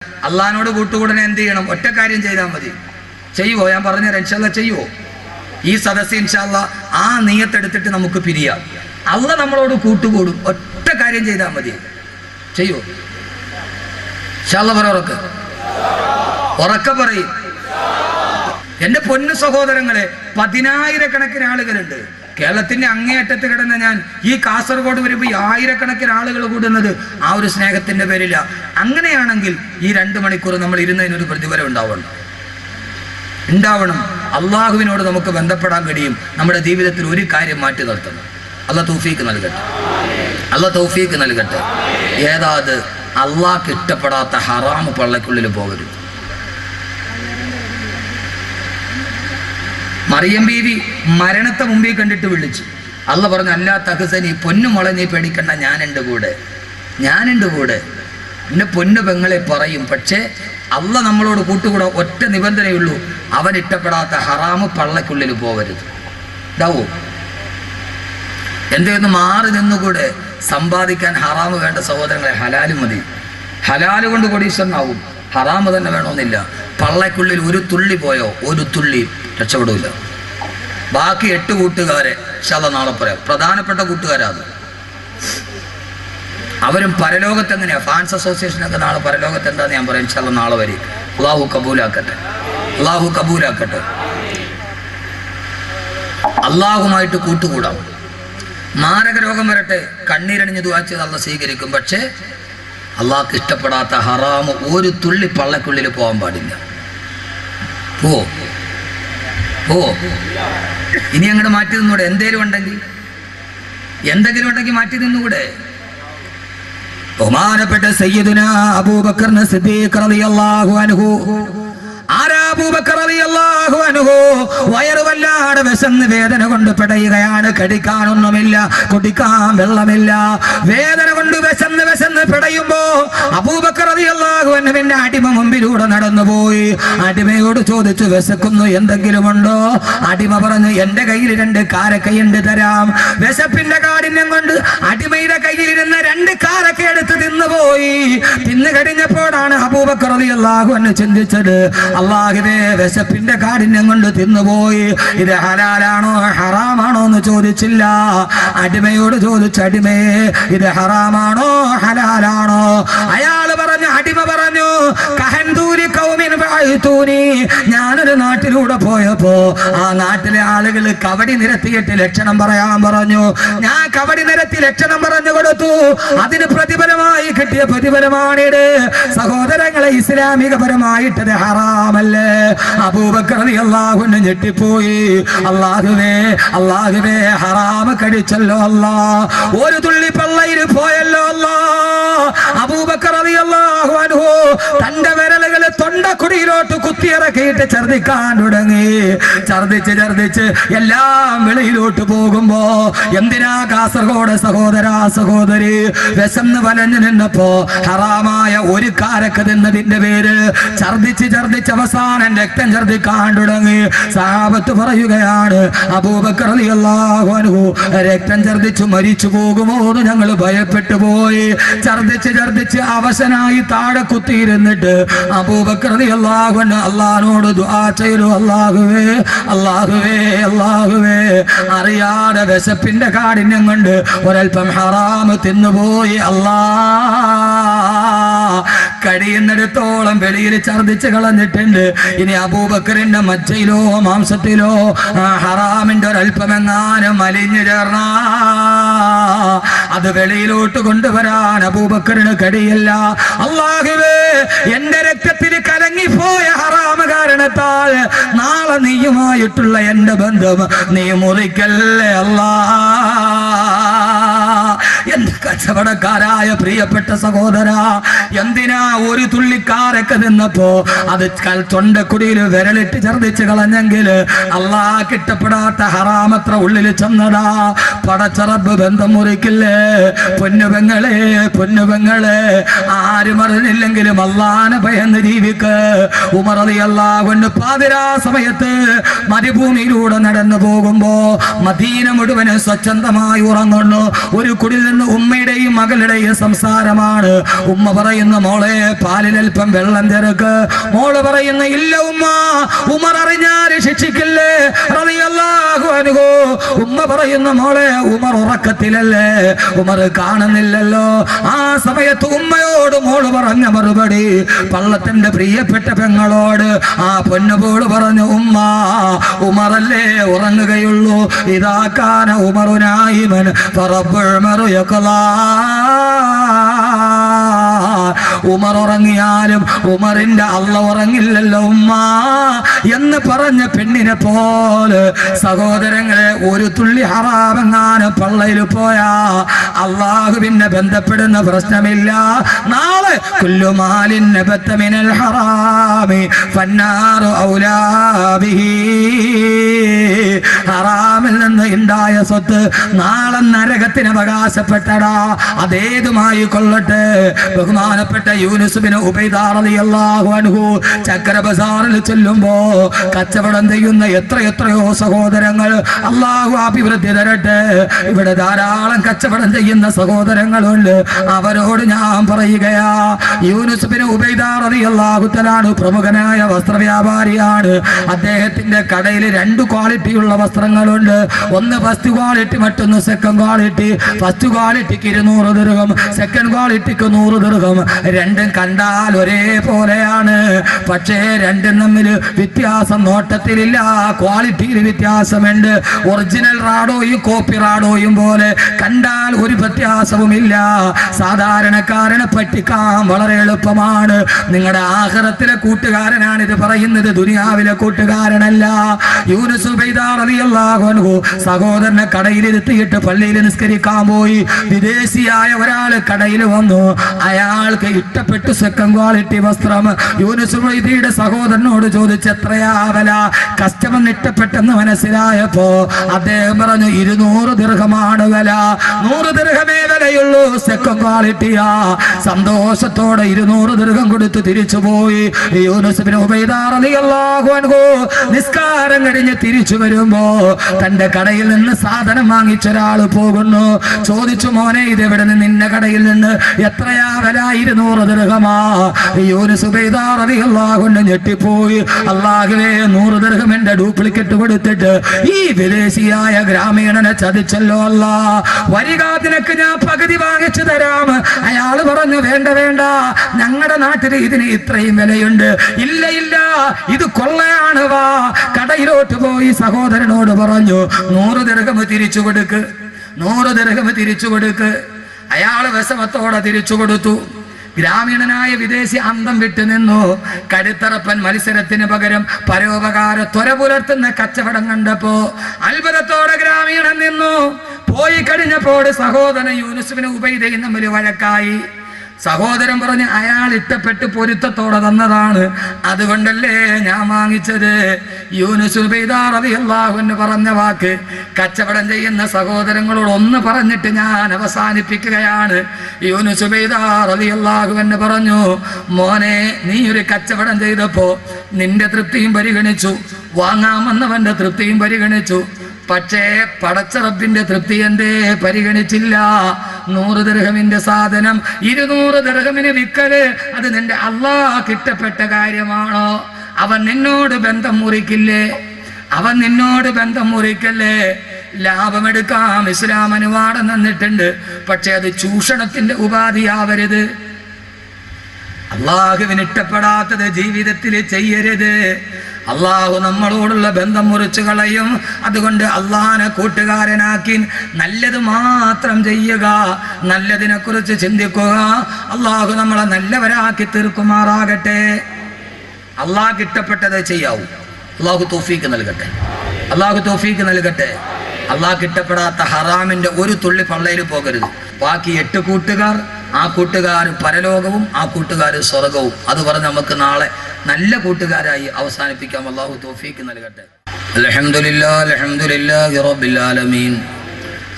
അള്ളഹാനോട് കൂട്ടുകൂടനെ എന്ത് ചെയ്യണം? ഒറ്റ കാര്യം ചെയ്താൽ മതി. ചെയ്യുവോ? ഞാൻ പറഞ്ഞുതരാം. ഇൻഷാല്ലാ ചെയ്യുവോ? ഈ സദസ്സ് ഇൻഷാല്ലാ ആ നിയത്തെടുത്തിട്ട് നമുക്ക് പിരിയാം. അള്ളാഹ് നമ്മളോട് കൂട്ടുകൂടും. ഒറ്റ കാര്യം ചെയ്താൽ മതി. ചെയ്യുവോ? ഇൻഷാല്ലാ പറ. ഉറക്കെ പറയും. എൻ്റെ പൊന്നു സഹോദരങ്ങളെ, 10,000-കണക്കിന് ആളുകളുണ്ട്. കേരളത്തിന്റെ അങ്ങേയറ്റത്ത് കിടന്ന ഞാൻ ഈ കാസർഗോഡ് വരുമ്പോൾ ഈ 1000-കണക്കിന് ആളുകൾ കൂടുന്നത് ആ ഒരു സ്നേഹത്തിന്റെ പേരില്ല. അങ്ങനെയാണെങ്കിൽ ഈ 2 മണിക്കൂർ നമ്മൾ ഇരുന്നതിനൊരു പ്രതിഫലം ഉണ്ടാവണം. അള്ളാഹുവിനോട് നമുക്ക് ബന്ധപ്പെടാൻ കഴിയും. നമ്മുടെ ജീവിതത്തിൽ ഒരു കാര്യം മാറ്റി നിർത്തണം. അള്ളാഹ് തൗഫീക്ക് നൽകട്ടെ. അള്ളാഹ് തൗഫീക്ക് നൽകട്ടെ. ഏതാത് അള്ളാഹ്ക്ക് ഇഷ്ടപ്പെടാത്ത ഹറാമ് പള്ളക്കുള്ളിൽ പോകരുത്. മറിയം ബീവി മരണത്തെ മുമ്പിൽ കണ്ടിട്ട് വിളിച്ചു. അള്ളാഹ് പറഞ്ഞു, അല്ലാ തഹ്സനി, പൊന്നുമോളെ നീ പേടിക്കണ്ട, ഞാനുണ്ട് കൂടെ. എന്നെ പൊന്നു പെങ്ങളെ പറയും. പക്ഷേ അള്ളാഹ് നമ്മളോട് കൂട്ടുകൂടാ. ഒറ്റ നിബന്ധനയുള്ളൂ, അവൻ ഇഷ്ടപ്പെടാത്ത ഹറാമ് പള്ളക്കുള്ളിൽ പോകരുത്. ഇതാവോ? എന്തെന്ന് മാറി നിന്നുകൂടെ? സമ്പാദിക്കാൻ ഹറാമ് വേണ്ട സഹോദരങ്ങളെ, ഹലാല് മതി. ഹലാല് കൊണ്ട് കൊടീശ്വരനാവും. ഹറാമ് തന്നെ വേണമെന്നില്ല. പള്ളക്കുള്ളിൽ ഒരു തുള്ളി പോയോ, ഒരു തുള്ളി രക്ഷപ്പെടില്ല. ബാക്കി 8 കൂട്ടുകാരെ ഇൻഷാല്ലാ നാളെ പറയാം. പ്രധാനപ്പെട്ട കൂട്ടുകാരാ അത്. അവരും പരലോകത്ത് എങ്ങനെയാ? ഫാൻസ് അസോസിയേഷനൊക്കെ നാളെ പരലോകത്ത് എന്താന്ന് ഞാൻ പറയാം. ഇൻഷാല്ലാ നാളെ വരും. അള്ളാഹു കബൂലാക്കട്ടെ. അള്ളാഹുമായിട്ട് കൂട്ടുകൂടാം. മാരക രോഗം വരട്ടെ, കണ്ണീരണിഞ്ഞ് ദുആ ചെയ്ത് അള്ളാഹ് സ്വീകരിക്കും. പക്ഷേ അള്ളാഹ്ക്ക് ഇഷ്ടപ്പെടാത്ത ഹറാമ് ഒരു തുള്ളി പള്ളക്കുള്ളിൽ പോകാൻ പാടില്ല. ഓ ഇനി അങ്ങോട്ട് മാറ്റി നിന്നൂടെ? എന്തെങ്കിലും ഉണ്ടെങ്കിൽ മാറ്റി നിന്നുകൂടെ? ബഹുമാനപ്പെട്ട സയ്യിദുനാ അബൂബക്കർ സിദ്ദീഖ് റളിയല്ലാഹു അൻഹു. ആരാ അബൂബക്കർ റളിയല്ലാഹു അൻഹു? വയറ് വല്ലാതെ വിശന്ന് വേദന കൊണ്ട് പിടയുകയാണ്. കടിക്കാനൊന്നുമില്ല, കുടിക്കാൻ വെള്ളമില്ല. വേദന കൊണ്ട് വിശന്ന് പിടയുമ്പോ അബൂബക്കർ റളിയല്ലാഹു അൻഹുവിന്റെ അടിമ മുമ്പിലൂടെ നടന്നുപോയി. അടിമയോട് ചോദിച്ചു, വിശക്കുന്നു, എന്തെങ്കിലും ഉണ്ടോ? അടിമ പറഞ്ഞു, എന്റെ കയ്യിൽ 2 കാരക്കയുണ്ട്, തരാം. വിശപ്പിന്റെ കാഠിന്യം കൊണ്ട് അടിമയുടെ കയ്യിലിരുന്ന 2 കാരക്ക എടുത്ത് തിന്നുപോയി. തിന്നു കഴിഞ്ഞപ്പോഴാണ് അബൂബക്കർ റളിയല്ലാഹു അൻഹു ചിന്തിച്ചത്, അല്ലാഹുവേ, വിശപ്പിന്റെ കാഠിന്യം കൊണ്ട് തിന്നുപോയി. ഇത് ഹലാലാണോ ഹറാമാണോ എന്ന് ചോദിച്ചില്ല. അടിമയോട് ചോദിച്ചു, അടിമയെ, ഇത് ഹറാമാണോ ഹലാലാണോ? അടിമ പറഞ്ഞു, ഞാനൊരു നാട്ടിലൂടെ പോയപ്പോ ആ നാട്ടിലെ ആളുകൾ കവടി നിരത്തിയിട്ട് ലക്ഷണം പറയാൻ പറഞ്ഞു. ഞാൻ കവടി നിരത്തി ലക്ഷണം പറഞ്ഞു കൊടുത്തു. അതിന് പ്രതിഫലമായി കിട്ടിയ പ്രതിഫലമാണിത്. സഹോദരങ്ങളെ, ഇസ്ലാമികപരമായിട്ടത് ഹറാമല്ലേ? അബൂബക്കർ റളിയല്ലാഹു അൻഹു ഞെട്ടിപ്പോയി. അല്ലാഹുവേ, ഹറാമ് കഴിച്ചല്ലോ അല്ലാ. ഒരു തുള്ളി പള്ളയിൽ പോയല്ലോ അല്ലാ. അബൂബക്കർ റളിയല്ലാഹു അൻഹു തന്റെ വിരലുകൾ തൊണ്ടക്കുടിയിലോട്ട് കുത്തിയിറക്കിയിട്ട് ഛർദിക്കാൻ തുടങ്ങി. ഛർദിച്ച് എല്ലാം വെളിയിലോട്ട് പോകുമ്പോ, എന്തിനാ കാസർഗോഡ് സഹോദരി വിശന്ന് വലഞ്ഞു നിന്നപ്പോ ഹറാമായ ഒരു കാരക്ക തിന്നതിന്റെ പേര് ഛർദിച്ച് അവസാനം രക്തം ഛർദിക്കാൻ തുടങ്ങി. സഹാബത്ത് പറയുകയാണ്, അബൂബക്കർ റളിയല്ലാഹു അൻഹു രക്തം ഛർദിച്ചു മരിച്ചു പോകുമോ എന്ന് ഞങ്ങൾ ഭയപ്പെട്ടു പോയി. ഛർദിച്ച് അവശനായി താഴെ കുത്തിയിരുന്നിട്ട് അബൂബക്കർ റളിയല്ലാഹു അൻഹു അല്ലാഹുവോട് ദുആ ചെയ്തു, അല്ലാഹുവേ, അറിയാതെ വിശപ്പിന്റെ കാഠിന്യം കൊണ്ട് ഒരൽപ്പം ഹറാമ് തിന്നുപോയി അല്ലാ. കഴിയുന്നിടത്തോളം വെളിയിൽ ഛർദിച്ച് കളഞ്ഞിട്ടുണ്ട്. ഇനി അബൂബക്കറിന്റെ മജ്ജയിലോ മാംസത്തിലോ ഹറാമിന്റെ ഒരൽപ്പമെങ്ങാനും അലിഞ്ഞു ചേർന്ന അത് വെളിയിലോട്ട് കൊണ്ടുവരാൻ അബൂബക്കറിന് കഴിയില്ല. അല്ലാഹുവേ, എന്റെ രക്തത്തിൽ കലങ്ങിപ്പോയ ഹറാമ് കാരണത്താൽ നാളെ നീയുമായിട്ടുള്ള എന്റെ ബന്ധം നീ മുറിക്കല്ലേ അല്ലാ. എന്റെ കച്ചവടക്കാരായ പ്രിയപ്പെട്ട സഹോദര, എന്തിനാ ഒരു തുള്ളിക്കാരൊക്കെ നിന്നപ്പോ അത് തൊണ്ടക്കുടിയിൽ വിരലിട്ട് ഛർദിച്ച് കളഞ്ഞെങ്കിൽ അല്ലാഹ് ഇഷ്ടപ്പെടാത്ത ഹറാമത്ര ഉള്ളിൽ ചെന്നതാ. പടച്ചറബ് ബന്ധം മുറിക്കില്ലേ? പൊന്നുപെങ്ങളെ, ആരും അറിഞ്ഞില്ലെങ്കിലും അല്ലാഹനെ ഭയന്ന് ജീവിക്ക്. ഉമർ റളിയല്ലാഹു അള്ളാഹുവിന്റെ പാതിരാ സമയത്ത് മരുഭൂമിയിലൂടെ നടന്നു പോകുമ്പോ മദീന മുഴുവന് സ്വച്ഛന്തമായി ഉറങ്ങുന്നു. ഒരു കുടിൽ നിന്ന് ഉമ്മയുടെയും മകളുടെയും സംസാരമാണ്. ഉമ്മ പറയുന്ന മോളെ പാലിലൽപ്പം വെള്ളം ചേർക്ക്. മോള് പറയുന്ന ഇല്ല ഉമ്മ, ഉമർ അറിഞ്ഞാൽ ശിക്ഷിക്കില്ലേ റളിയല്ലാഹു അൻഹു. ഉമ്മ പറയുന്ന മോളെ ഉമർ ഉറക്കത്തിലല്ലേ, ഉമർ കാണുന്നില്ലല്ലോ. ആ സമയത്ത് ഉമ്മയോട് മോള് പറഞ്ഞ മറുപടി പള്ളത്തിന്റെ പ്രിയപ്പെട്ട പെങ്ങളോട് ആ പൊന്നുപോള് പറഞ്ഞു ഉമ്മ ഉമറല്ലേ ഉറങ്ങുകയുള്ളൂ. ഇതാക്കാന ഉമറുനായിമൻ ഫറബ്ബുൽ മറുയഖലാ. ഉമർ ഉറങ്ങിയാലും ഉമറിന്റെ അള്ള ഉറങ്ങില്ലല്ലോ ഉമ്മ എന്ന് പറഞ്ഞ പെണ്ണിനെ പോലെ സഹോദരങ്ങളെ ഒരു തുള്ളി ഹറാമെങ്ങാനും പള്ളയിൽ പോയാ അള്ളാഹുവിനെ ബന്ധപ്പെടുന്ന പ്രശ്നമില്ല. നാളെ കുല്ലുമാലിൻ നബത മിനൽ ഹറാമി ഫന്നാറു ഔലാ ബിഹി. ഹറാമിൽ നിന്ന് ഉണ്ടായ സ്വത്ത് നാളെ നരകത്തിന് അവകാശപ്പെട്ടടാ. അതേതുമായി കൊള്ളട്ടെ. ബഹുമാനപ്പെട്ട യൂനുസ് ബിൻ ഉബൈദ റളിയല്ലാഹു അൻഹു ചക്ര ബസാറിൽ ചെല്ലുമ്പോ കച്ചവടം ചെയ്യുന്ന എത്രയോ സഹോദരങ്ങൾ, അള്ളാഹു അഭിവൃദ്ധി തരട്ടെ. ഇവിടെ ധാരാളം കച്ചവടം ചെയ്യുന്ന സഹോദരങ്ങളുണ്ട്. അവരോട് ഞാൻ പറയുകയാ, യൂനുസ് ബിൻ ഉബൈദ റളിയല്ലാഹു തആല പ്രമുഖനായ വസ്ത്രവ്യാപാരിയാണ്. അദ്ദേഹത്തിന്റെ കടയിൽ 2 ക്വാളിറ്റിയുള്ള വസ്ത്രങ്ങളുണ്ട്. ഒന്ന് ഫസ്റ്റ് ക്വാളിറ്റി, മറ്റൊന്ന് സെക്കൻഡ് ക്വാളിറ്റി. ഫസ്റ്റ് ക്വാളിറ്റിക്ക് 200 ദിർഹം, സെക്കൻഡ് ക്വാളിറ്റിക്ക് 100 ദിർഹം. രണ്ടും കണ്ടാൽ ഒരേ പോലെയാണ്, പക്ഷേ രണ്ടും തമ്മിൽ വ്യത്യാസം നോട്ടത്തിലില്ല, ക്വാളിറ്റിയിൽ വ്യത്യാസമുണ്ട്. ഒറിജിനൽ റാഡോയും കോപ്പി റാഡോയും പോലെ കണ്ടാൽ ഒരു വ്യത്യാസവുമില്ല. സാധാരണക്കാരനെ പറ്റിക്കാൻ വളരെ എളുപ്പമാണ്. നിങ്ങളുടെ ആഖിറത്തിലെ കൂട്ടുകാരനാണ് ഇത് പറയുന്നത്, ദുനിയാവിലെ കൂട്ടുകാരനല്ല. യൂനുസ് ഉബൈദ റളിയല്ലാഹു അൻഹു സഹോദരനെ കടയിലിരുത്തിയിട്ട് പള്ളിയിൽ നിസ്കരിക്കാൻ പോയി. വിദേശിയായ ഒരാൾ കടയിൽ വന്നു. അയാൾക്ക് ഇഷ്ടപ്പെട്ടു സെക്കൻഡ് ക്വാളിറ്റി വസ്ത്രം. യൂനുസ് ഉബൈദയുടെ സഹോദരനോട് ചോദിച്ചു എത്രയാ വില. കസ്റ്റമർ ഇഷ്ടപ്പെട്ടെന്ന് മനസ്സിലായപ്പോ അദ്ദേഹം പറഞ്ഞു 200 ദിർഹമാണ് വില. 100 ദിർഹമേ വിലയുള്ളൂ, സെക്കൻഡ് ക്വാളിറ്റിയാ. സന്തോഷത്തോടെ 200 ദിർഹം കൊടുത്ത് തിരിച്ചുപോയി. യൂനുസ് ബിൻ ഉബൈദ റളിയല്ലാഹു അൻഹു നിസ്കാരം കഴിഞ്ഞ് തിരിച്ചു വരുമ്പോ തന്റെ കടയിൽ നിന്ന് സാധനം വാങ്ങിച്ചൊരാൾ പോകുന്നു. ചോദിച്ചു മോനെ ഇതെവിടെ നിന്ന്? നിന്റെ കടയിൽ നിന്ന്. എത്രയാ വില? 200 ദിർഹമാ. യൂനുസ് ഉബൈദ റളിയല്ലാഹു അൻഹു ഞെട്ടിപ്പോയി. അല്ലാഹുവേ, 100 ദിർഹം എന്റെ ഡ്യൂപ്ലിക്കേറ്റ് കൊടുത്തിട്ട് ഈ വിദേശിയായ ഗ്രാമീണനെ ചതിച്ചല്ലോ അല്ലാ. വരിക, നിനക്ക് ഞാൻ പകുതി വാങ്ങിച്ചു തരാം. അയാൾ പറഞ്ഞു വേണ്ട വേണ്ട, ഞങ്ങളുടെ നാട്ടിൽ ഇതിന് ഇത്രയും വിലയുണ്ട്. ഇല്ല ഇല്ല, ഇത് കൊള്ളയാണ്, വാ. കടയിലോട്ട് പോയി സഹോദരനോട് പറഞ്ഞു 100 ദിർഹം തിരിച്ചു കൊടുക്ക്, 100 ദിർഹം തിരിച്ചു കൊടുക്ക്. അയാൾ വിഷമത്തോടെ തിരിച്ചു കൊടുത്തു. ഗ്രാമീണനായ വിദേശി അന്തം വിട്ടു നിന്നു. കരുത്തറപ്പൻ മത്സരത്തിന് പകരം പരോപകാര ത്വര പുലർത്തുന്ന കച്ചവടം കണ്ടപ്പോ അത്ഭുതത്തോടെ ഗ്രാമീണൻ നിന്നു. പോയി കഴിഞ്ഞപ്പോൾ സഹോദരൻ യൂനുസ് ബിൻ ഉബൈദയും തമ്മിൽ വഴക്കായി. സഹോദരൻ പറഞ്ഞ് അയാൾ ഇഷ്ടപ്പെട്ട് പൊരുത്തത്തോടെ തന്നതാണ്, അതുകൊണ്ടല്ലേ ഞാൻ വാങ്ങിച്ചത്. യൂനുസ് ഉബൈദ റളിയല്ലാഹു അൻഹു പറഞ്ഞ വാക്ക് കച്ചവടം ചെയ്യുന്ന സഹോദരങ്ങളോട് ഒന്ന് പറഞ്ഞിട്ട് ഞാൻ അവസാനിപ്പിക്കുകയാണ്. യൂനുസ് ഉബൈദ റളിയല്ലാഹു അൻഹു പറഞ്ഞു, മോനെ, നീ ഒരു കച്ചവടം ചെയ്തപ്പോ നിന്റെ തൃപ്തിയും പരിഗണിച്ചു, വാങ്ങാമെന്നവന്റെ തൃപ്തിയും പരിഗണിച്ചു. പക്ഷേ പടച്ച റബ്ബിന്റെ തൃപ്തി എന്തേ പരിഗണിച്ചില്ല? 100 ദിർഹമിന്റെ സാധനം 200 ദിർഹമിന് വിക്കല്, അത് നിന്റെ അല്ലാഹ് ഇഷ്ടപ്പെട്ട കാര്യമാണോ? അവൻ നിന്നോട് ബന്ധം മുറിക്കില്ലേ? അവൻ നിന്നോട് ബന്ധം മുറിക്കല്ലേ? ലാഭമെടുക്കാം ഇസ്ലാം അനുവാദം തന്നിട്ടുണ്ട്, പക്ഷെ അത് ചൂഷണത്തിന്റെ ഉപാധിയാവരുത്. അള്ളാഹുവിന് ഇഷ്ടപ്പെടാത്തത് ജീവിതത്തിൽ ചെയ്യരുത്. അള്ളാഹു നമ്മളോടുള്ള ബന്ധം മുറിച്ചു കളയും. അതുകൊണ്ട് അള്ളാഹിനെ കൂട്ടുകാരനാക്കി നല്ലത് മാത്രം ചെയ്യുക, നല്ലതിനെ കുറിച്ച് ചിന്തിക്കുക. അള്ളാഹു നമ്മളെ നല്ലവരാക്കി തീർക്കുമാറാകട്ടെ. അള്ളാഹ് ഇഷ്ടപ്പെട്ടത് ചെയ്യാവൂ. അള്ളാഹു തൗഫീക്ക് നൽകട്ടെ, അള്ളാഹു തൗഫീക്ക് നൽകട്ടെ. അള്ളാഹ് ഇഷ്ടപ്പെടാത്ത ഹറാമിന്റെ ഒരു തുള്ളി പള്ളയിൽ പോകരുത്. ബാക്കി 8 കൂട്ടുകാർ, ആ കൂട്ടുകാർ പരലോകവും ആ കൂട്ടുകാർ സ്വർഗവും. അത് പറഞ്ഞ് നമുക്ക് നാളെ നല്ല കൂട്ടുകാരായി അവസാനിപ്പിക്കാം. അല്ലാഹു തൗഫീക്ക് നൽകട്ടെ. അൽഹംദുലില്ലാഹി അൽഹംദുലില്ലാഹി റബ്ബിൽ ആലമീൻ.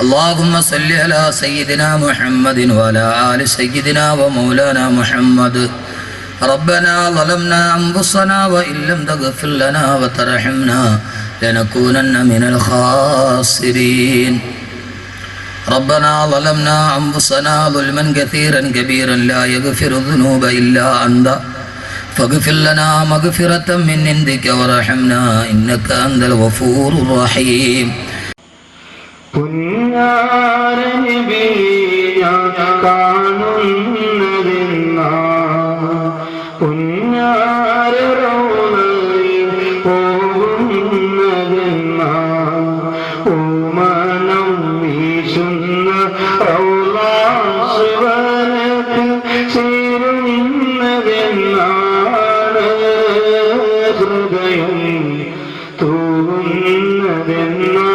اللهم صل على سيدنا محمد وعلى آل سيدنا ومولانا محمد ربنا ظلمنا أنفسنا وإن لم تغفر لنا وترحمنا لنكونن من الخاسرين ربنا ظلمنا أنفسنا ظلما كثيرا كبيرا لا يغفر الذنوب إلا أنت فاغفر لنا مغفرة من عندك وارحمنا إنك أنت الغفور الرحيم ഹൃദയം തോന്നുന്നതെന്നാ